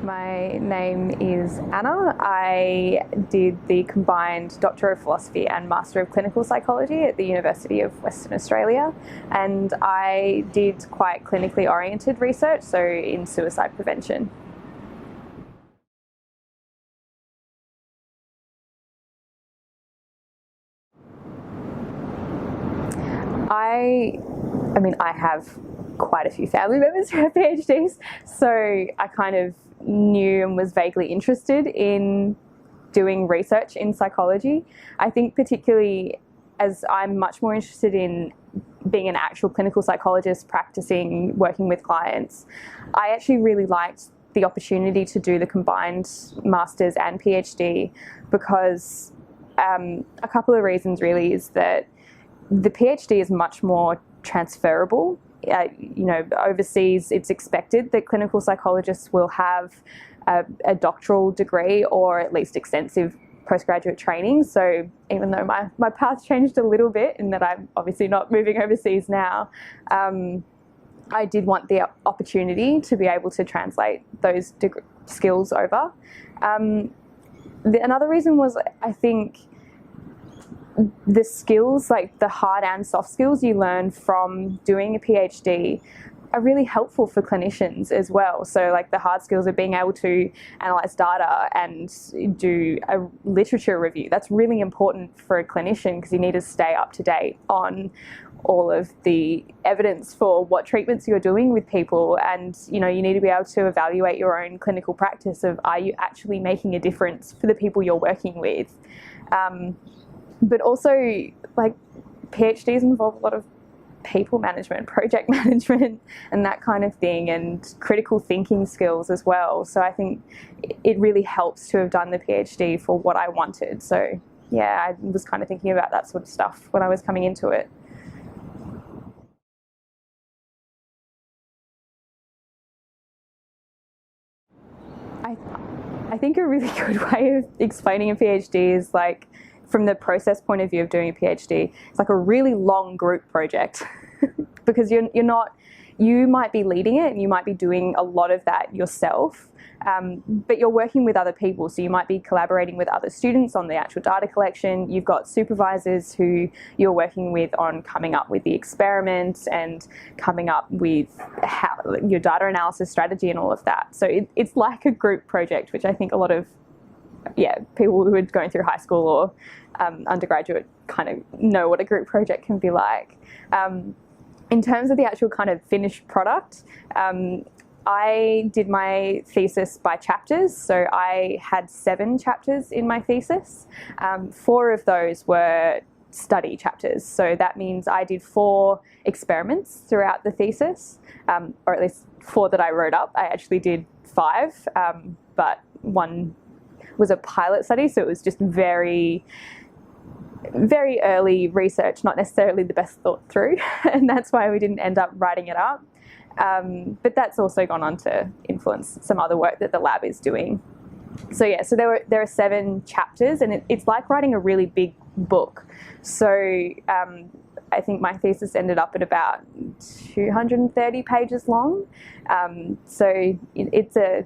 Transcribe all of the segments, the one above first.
My name is Anna. I did the combined Doctor of Philosophy and Master of Clinical Psychology at the University of Western Australia, and I did quite clinically oriented research, so in suicide prevention. I have quite a few family members who have PhDs, so I kind of knew and was vaguely interested in doing research in psychology. I think particularly as I'm much more interested in being an actual clinical psychologist practicing, working with clients, I actually really liked the opportunity to do the combined master's and PhD because a couple of reasons really is that the PhD is much more transferable. Overseas it's expected that clinical psychologists will have a doctoral degree or at least extensive postgraduate training. So even though my path changed a little bit in that I'm obviously not moving overseas now, I did want the opportunity to be able to translate those skills over. Another reason was I think the skills, like the hard and soft skills you learn from doing a PhD are really helpful for clinicians as well. So like the hard skills of being able to analyze data and do a literature review, that's really important for a clinician because you need to stay up to date on all of the evidence for what treatments you're doing with people, and you need to be able to evaluate your own clinical practice of, are you actually making a difference for the people you're working with? But also, like, PhDs involve a lot of people management, project management, and that kind of thing, and critical thinking skills as well. So I think it really helps to have done the PhD for what I wanted. So yeah, I was kind of thinking about that sort of stuff when I was coming into it. I think a really good way of explaining a PhD is like, from the process point of view of doing a PhD, it's like a really long group project because you might be leading it and you might be doing a lot of that yourself, but you're working with other people. So you might be collaborating with other students on the actual data collection. You've got supervisors who you're working with on coming up with the experiments and coming up with your data analysis strategy and all of that. So it's like a group project, which I think a lot of people who are going through high school or undergraduate kind of know what a group project can be like. In terms of the actual kind of finished product, I did my thesis by chapters. So I had 7 chapters in my thesis. 4 of those were study chapters. So that means I did 4 experiments throughout the thesis, or at least 4 that I wrote up. I actually did 5, but one was a pilot study, so it was just very, very early research, not necessarily the best thought through, and that's why we didn't end up writing it up. But that's also gone on to influence some other work that the lab is doing. So yeah, so there are 7 chapters, and it's like writing a really big book. So I think my thesis ended up at about 230 pages long. So it's a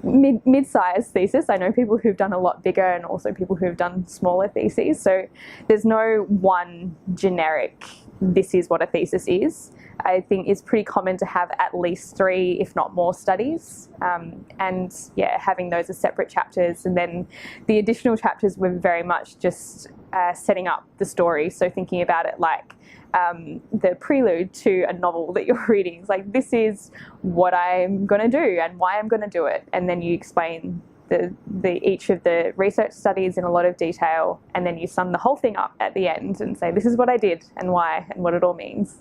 mid-sized thesis. I know people who've done a lot bigger and also people who've done smaller theses. So there's no one generic, this is what a thesis is. I think it's pretty common to have at least 3, if not more, studies. And yeah, having those as separate chapters. And then the additional chapters were very much just setting up the story. So thinking about it like the prelude to a novel that you're reading. It's like, this is what I'm going to do and why I'm going to do it. And then you explain each of the research studies in a lot of detail. And then you sum the whole thing up at the end and say, this is what I did and why and what it all means.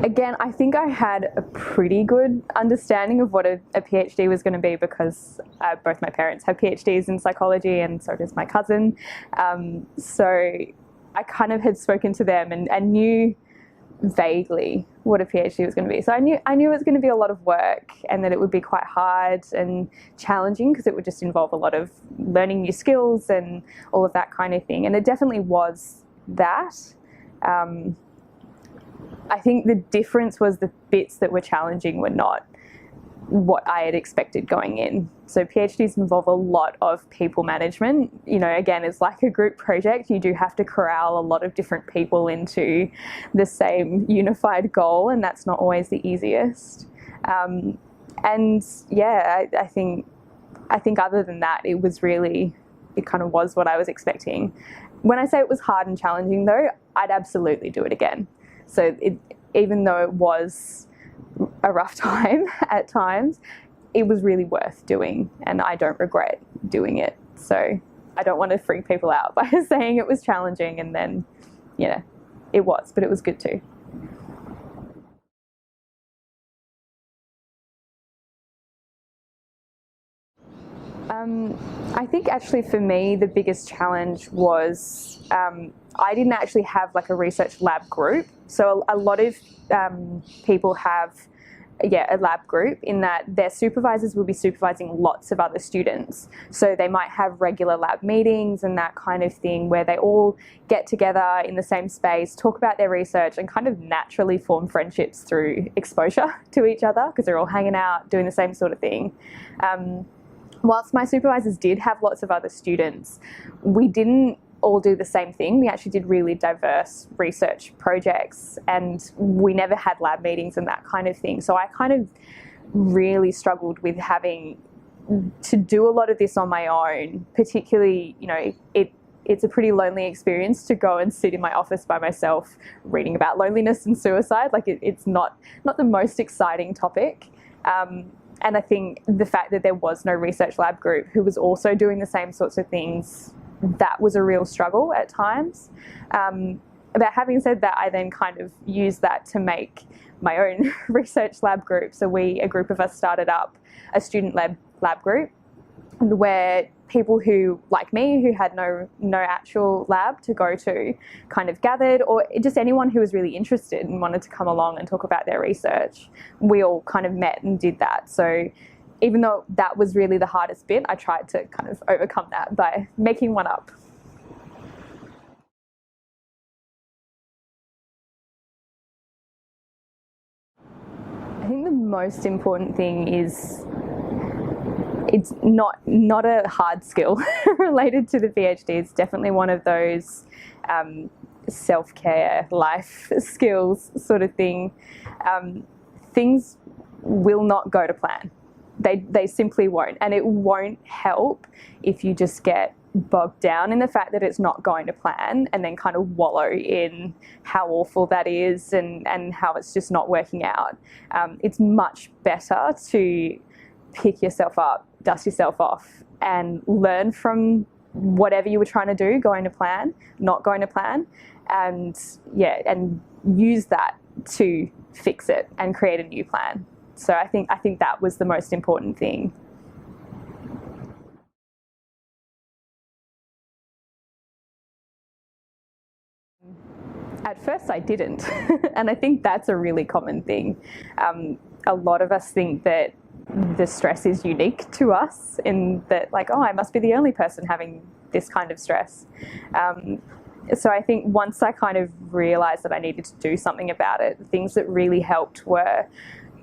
Again, I think I had a pretty good understanding of what a PhD was going to be because both my parents have PhDs in psychology and so does my cousin. So I kind of had spoken to them and knew vaguely what a PhD was going to be. So I knew it was going to be a lot of work and that it would be quite hard and challenging because it would just involve a lot of learning new skills and all of that kind of thing. And it definitely was that. I think the difference was the bits that were challenging were not what I had expected going in. So PhDs involve a lot of people management. You know, again, it's like a group project. You do have to corral a lot of different people into the same unified goal, and that's not always the easiest. And yeah, I think other than that, it kind of was what I was expecting. When I say it was hard and challenging though, I'd absolutely do it again. So even though it was a rough time at times, it was really worth doing, and I don't regret doing it. So I don't want to freak people out by saying it was challenging, and then, you know, it was, but it was good too. I think actually for me the biggest challenge was I didn't actually have like a research lab group. So a lot of people have a lab group in that their supervisors will be supervising lots of other students. So they might have regular lab meetings and that kind of thing where they all get together in the same space, talk about their research, and kind of naturally form friendships through exposure to each other because they're all hanging out, doing the same sort of thing. Whilst my supervisors did have lots of other students, we didn't all do the same thing. We actually did really diverse research projects, and we never had lab meetings and that kind of thing. So I kind of really struggled with having to do a lot of this on my own, particularly, you know, it's a pretty lonely experience to go and sit in my office by myself reading about loneliness and suicide. Like it's not the most exciting topic. And I think the fact that there was no research lab group who was also doing the same sorts of things, that was a real struggle at times. But having said that, I then kind of used that to make my own research lab group. So a group of us started up a student lab group where people who, like me, who had no actual lab to go to, kind of gathered, or just anyone who was really interested and wanted to come along and talk about their research. We all kind of met and did that. So even though that was really the hardest bit, I tried to kind of overcome that by making one up. I think the most important thing is it's not a hard skill related to the PhD. It's definitely one of those self-care life skills sort of thing. Things will not go to plan. They simply won't, and it won't help if you just get bogged down in the fact that it's not going to plan and then kind of wallow in how awful that is and how it's just not working out. It's much better to pick yourself up, dust yourself off, and learn from whatever you were trying to do, going to plan, not going to plan, and use that to fix it and create a new plan. So I think that was the most important thing. At first I didn't, and I think that's a really common thing. A lot of us think that the stress is unique to us in that, like, oh, I must be the only person having this kind of stress. So I think once I kind of realised that I needed to do something about it, the things that really helped were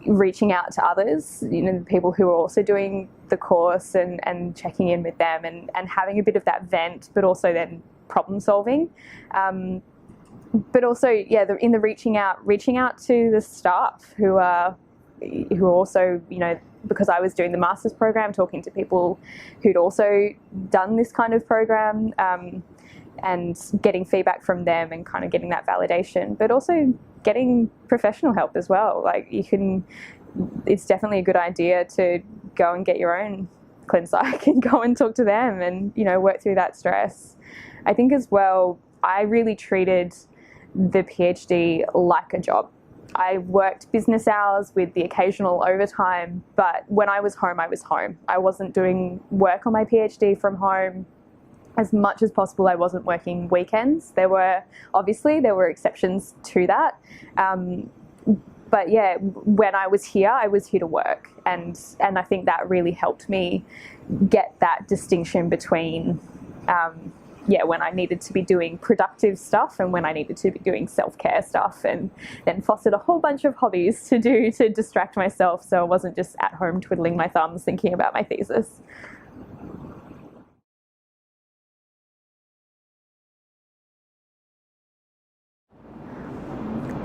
reaching out to others, you know, people who are also doing the course and checking in with them and having a bit of that vent, but also then problem solving. But also, in the reaching out to the staff who are also, you know, because I was doing the master's program, talking to people who'd also done this kind of program, and getting feedback from them and kind of getting that validation, but also getting professional help as well. Like it's definitely a good idea to go and get your own ClinPsych and go and talk to them and, you know, work through that stress. I think as well, I really treated the PhD like a job. I worked business hours with the occasional overtime, but when I was home, I was home. I wasn't doing work on my PhD from home. As much as possible, I wasn't working weekends. There were exceptions to that. But yeah, when I was here to work. And I think that really helped me get that distinction between yeah, when I needed to be doing productive stuff and when I needed to be doing self-care stuff, and then fostered a whole bunch of hobbies to do to distract myself so I wasn't just at home twiddling my thumbs thinking about my thesis.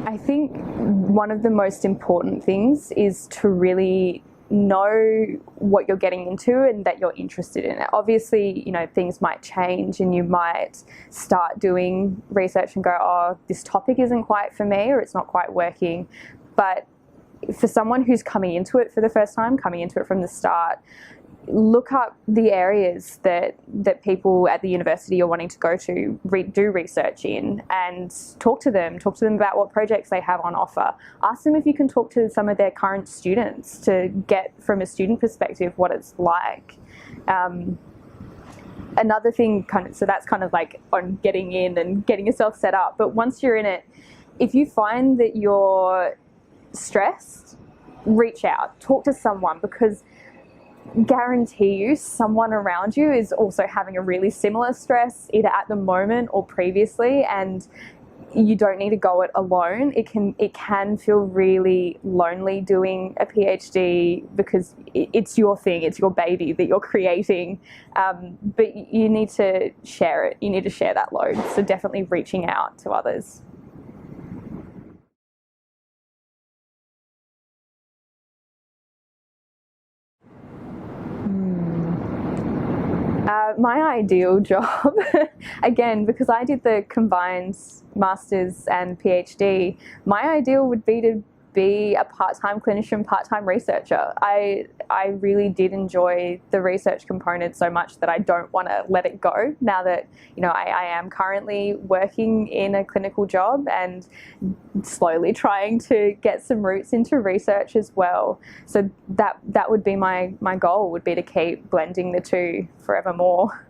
I think one of the most important things is to really know what you're getting into and that you're interested in it. Obviously, you know, things might change and you might start doing research and go, oh, this topic isn't quite for me or it's not quite working. But for someone who's coming into it for the first time, coming into it from the start, look up the areas that people at the university you're wanting to go to do research in, and talk to them about what projects they have on offer. Ask them if you can talk to some of their current students to get from a student perspective what it's like. Another thing, so that's kind of like on getting in and getting yourself set up, but once you're in it, if you find that you're stressed, reach out, talk to someone, because guarantee you someone around you is also having a really similar stress, either at the moment or previously, and you don't need to go it alone. It can feel really lonely doing a PhD because it's your thing, it's your baby that you're creating, but you need to share it. You need to share that load. So definitely reaching out to others. My ideal job, again, because I did the combined master's and PhD, my ideal would be to be a part-time clinician, part-time researcher. I really did enjoy the research component so much that I don't want to let it go now that, you know, I am currently working in a clinical job and slowly trying to get some roots into research as well. So that would be my goal, would be to keep blending the two forevermore.